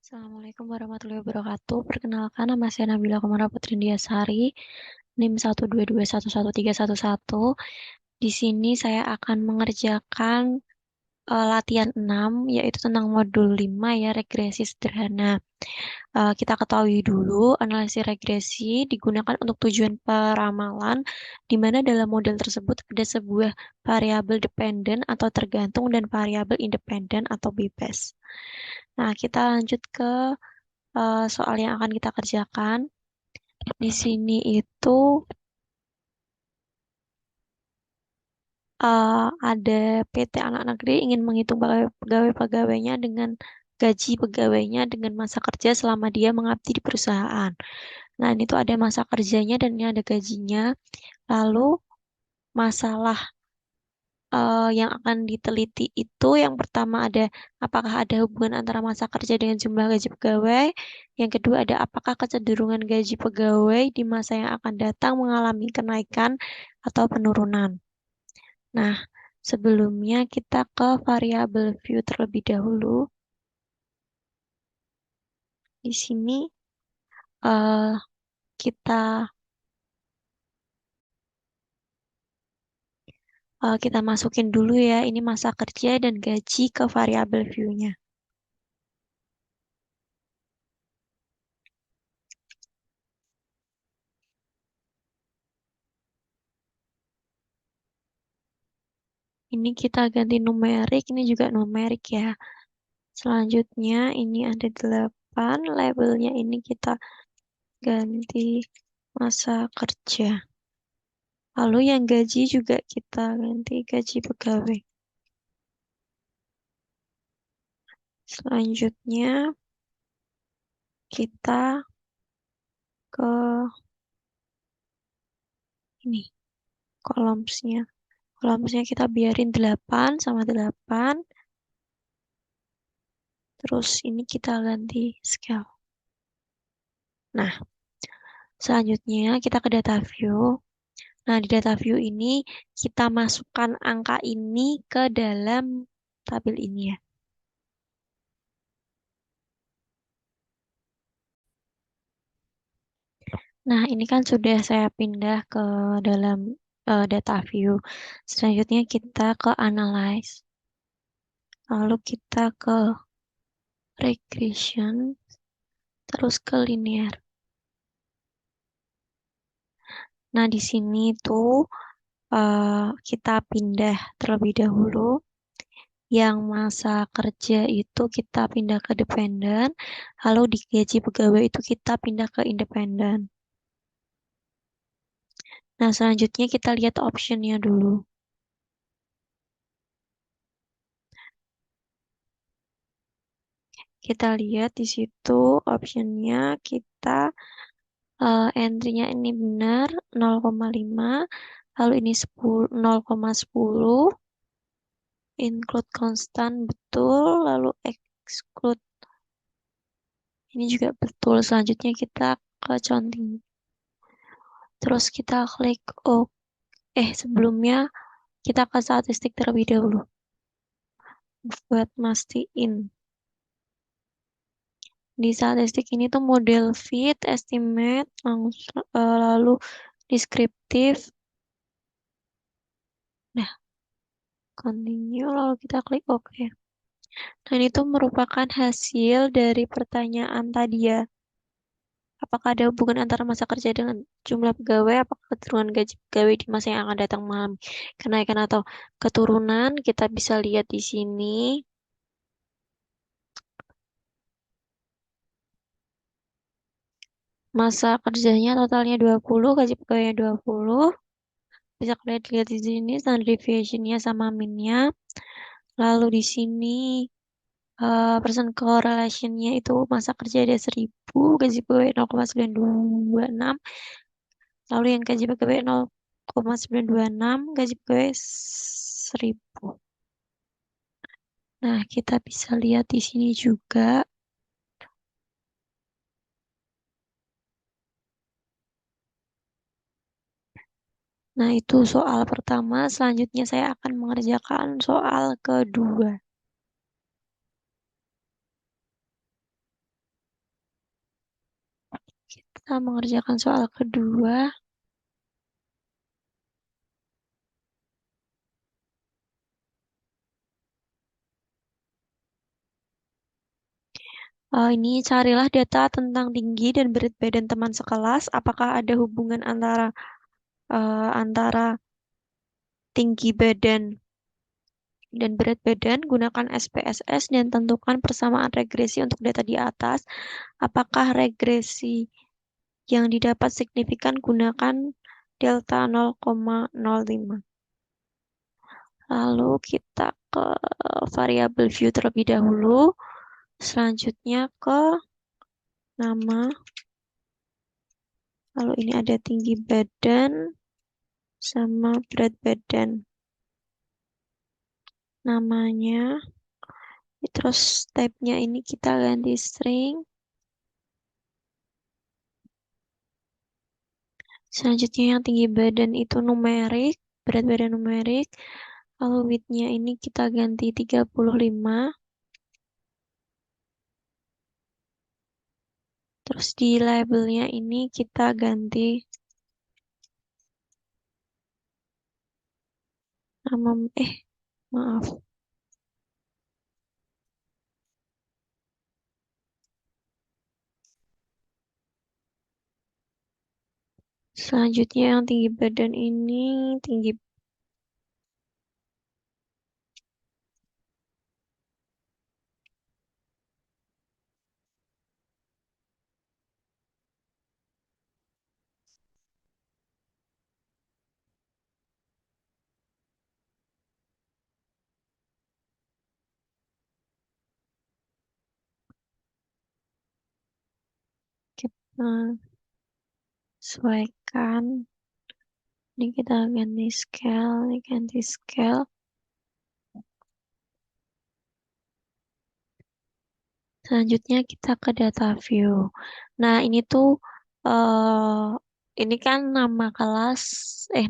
Assalamualaikum warahmatullahi wabarakatuh. Perkenalkan, nama saya Nabila Kumara Putri Indiasari, NIM 122113111. Di sini saya akan mengerjakan latihan 6, yaitu tentang modul 5 ya, regresi sederhana. Kita ketahui dulu, analisis regresi digunakan untuk tujuan peramalan, di mana dalam model tersebut ada sebuah variabel dependen atau tergantung dan variabel independen atau bebas. Nah, kita lanjut ke soal yang akan kita kerjakan. Di sini itu ada PT Anak Negeri ingin menghitung pegawai-pegawainya dengan gaji pegawainya dengan masa kerja selama dia mengabdi di perusahaan. Nah, ini tuh ada masa kerjanya dan ini ada gajinya. Lalu masalah yang akan diteliti itu yang pertama ada apakah ada hubungan antara masa kerja dengan jumlah gaji pegawai. Yang kedua ada apakah kecenderungan gaji pegawai di masa yang akan datang mengalami kenaikan atau penurunan. Nah, sebelumnya kita ke variabel view terlebih dahulu. Di sini eh, kita kita masukin dulu ya, ini masa kerja dan gaji ke variabel view-nya. Ini kita ganti numerik, ini juga numerik ya. Selanjutnya ini ada 8, labelnya ini kita ganti masa kerja. Lalu yang gaji juga kita ganti gaji pegawai. Selanjutnya kita ke ini kolomsnya. Kolomsnya kita biarin 8 sama 8. Terus ini kita ganti scale. Nah, selanjutnya kita ke data view. Nah, di data view ini kita masukkan angka ini ke dalam tabel ini ya. Nah, ini kan sudah saya pindah ke dalam data view. Selanjutnya kita ke analyze. Lalu kita ke regression, terus ke linear. Nah, di sini tuh kita pindah terlebih dahulu. Yang masa kerja itu kita pindah ke dependen, lalu di gaji pegawai itu kita pindah ke independen. Nah, selanjutnya kita lihat optionnya dulu. Kita lihat di situ optionnya kita entry-nya ini benar 0,5, lalu ini 10, 0,10, include constant betul, lalu exclude ini juga betul. Selanjutnya kita ke counting. Terus kita klik OK. Sebelumnya kita ke statistik terlebih dahulu. Buat mastiin. Di statistik ini tuh model fit, estimate, lalu deskriptif. Nah, continue, lalu kita klik OK. Dan itu merupakan hasil dari pertanyaan tadi ya. Apakah ada hubungan antara masa kerja dengan jumlah pegawai? Apakah kecenderungan gaji pegawai di masa yang akan datang mengalami kenaikan atau keturunan? Kita bisa lihat di sini. Masa kerjanya totalnya 20, gaji pegawainya 20. Bisa kalian lihat di sini standard deviation-nya sama min-nya. Lalu di sini persen correlation-nya itu masa kerja ada 1000, gaji pegawai 0,926. Lalu yang gaji pegawai 0,926, gaji pegawai 1000. Nah, kita bisa lihat di sini juga. Nah, itu soal pertama. Selanjutnya saya akan mengerjakan soal kedua. Kita mengerjakan soal kedua. Ini carilah data tentang tinggi dan berat badan teman sekelas. Apakah ada hubungan antara tinggi badan dan berat badan? Gunakan SPSS dan tentukan persamaan regresi untuk data di atas. Apakah regresi yang didapat signifikan? Gunakan delta 0,05. Lalu kita ke variabel view terlebih dahulu. Selanjutnya ke nama. Lalu ini ada tinggi badan sama berat badan. Namanya. Terus type-nya ini kita ganti string. Selanjutnya yang tinggi badan itu numerik, berat badan numerik. Lalu width-nya ini kita ganti 35. Terus di labelnya ini kita ganti nama, maaf. Selanjutnya yang tinggi badan ini tinggi. Kita sesuaikan. Ini kita ganti scale, ini ganti scale. Selanjutnya kita ke data view. Nah, ini tuh ini kan nama kelas,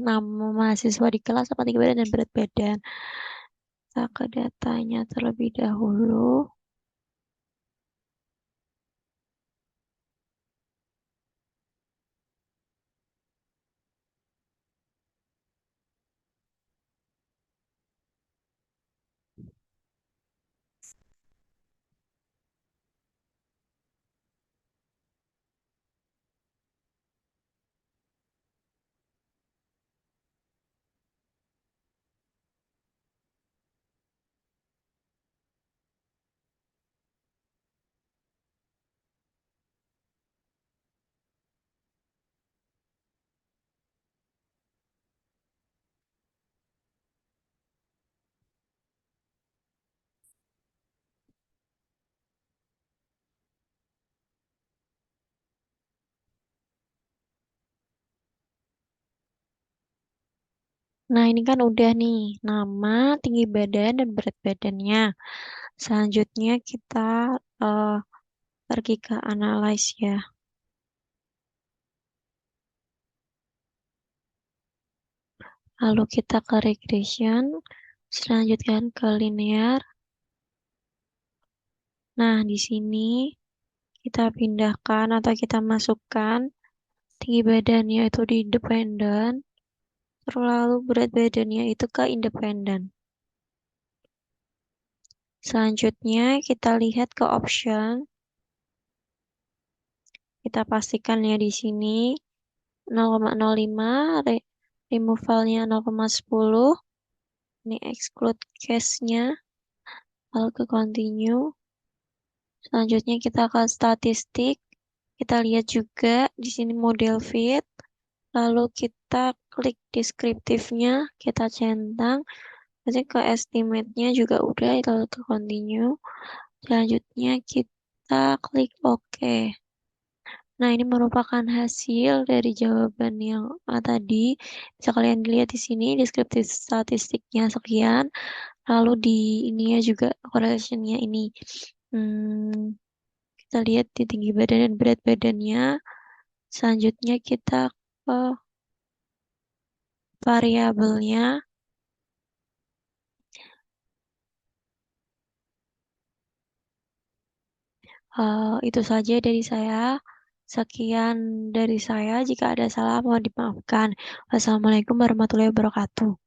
nama mahasiswa di kelas apa tinggi badan dan berat badan. Kita ke datanya terlebih dahulu. Nah, ini kan udah nih, nama, tinggi badan, dan berat badannya. Selanjutnya kita eh, pergi ke analyze ya. Lalu kita ke regression, selanjutnya ke linear. Nah, di sini kita pindahkan atau kita masukkan tinggi badannya itu di dependent, terus lalu berat badannya itu ke independen. Selanjutnya kita lihat ke option, kita pastikan ya di sini 0,05, removalnya 0,10, ini exclude case-nya, lalu ke continue. Selanjutnya kita ke statistik, kita lihat juga di sini model fit, lalu kita klik deskriptifnya, kita centang, nanti ke estimate-nya juga udah, lalu ke continue. Selanjutnya kita klik OK. Nah, ini merupakan hasil dari jawaban yang tadi. Bisa kalian lihat di sini deskriptif statistiknya sekian. Lalu di ini ya juga correlation-nya ini. Hmm, kita lihat di tinggi badan dan berat badannya. Selanjutnya kita ke variabelnya. Itu saja dari saya. Sekian dari saya. Jika ada salah, mohon dimaafkan. Wassalamualaikum warahmatullahi wabarakatuh.